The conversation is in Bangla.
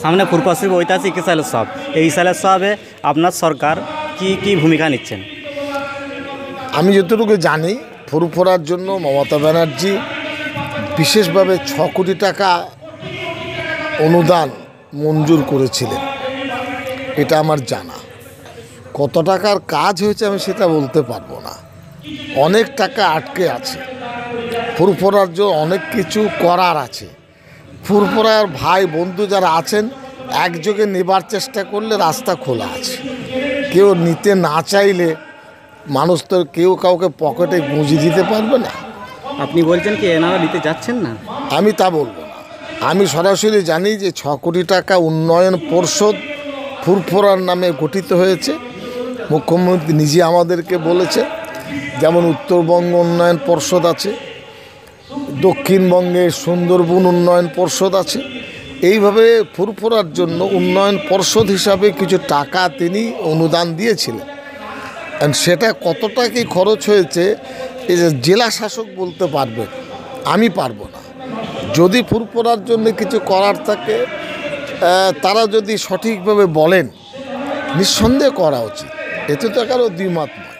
সামনে ফুরফুরার ঐতিহাসিক ঈসা আলাইহিস সালাম, এই ঈসা আলাইহিস সালামে আপনার সরকার কি ভূমিকা নিচ্ছেন? আমি যতটুকু জানি, ফুরফুরার জন্য মমতা ব্যানার্জি বিশেষভাবে 6 কোটি টাকা অনুদান মঞ্জুর করেছিলেন, এটা আমার জানা। কত টাকার কাজ হয়েছে আমি সেটা বলতে পারবো না। অনেক টাকা আটকে আছে, ফুরফুরার জন্য অনেক কিছু করার আছে। ফুরফুরার ভাই বন্ধু যারা আছেন একযোগে নেবার চেষ্টা করলে রাস্তা খোলা আছে। কেউ নিতে না চাইলে মানুষ তো কেউ কাউকে পকেটে গুঁজে দিতে পারবে না। আপনি বলছেন কি এনারা নিতে যাচ্ছেন না? আমি তা বলবো না। আমি সরাসরি জানি যে 6 কোটি টাকা উন্নয়ন পর্ষদ ফুরফুরার নামে গঠিত হয়েছে। মুখ্যমন্ত্রী নিজে আমাদেরকে বলেছে, যেমন উত্তরবঙ্গ উন্নয়ন পর্ষদ আছে, দক্ষিণবঙ্গে সুন্দরবন উন্নয়ন পর্ষদ আছে। এইভাবে ফুরফুরার জন্য উন্নয়ন পর্ষদ হিসাবে কিছু টাকা তিনি অনুদান দিয়েছিলেন। সেটা কতটা কি খরচ হয়েছে এই যে জেলা শাসক বলতে পারবেন, আমি পারবো না। যদি ফুরফুরার জন্য কিছু করার থাকে তারা যদি সঠিকভাবে বলেন, নিঃসন্দেহে করা উচিত। এতে তো কারো দ্বিমত নয়।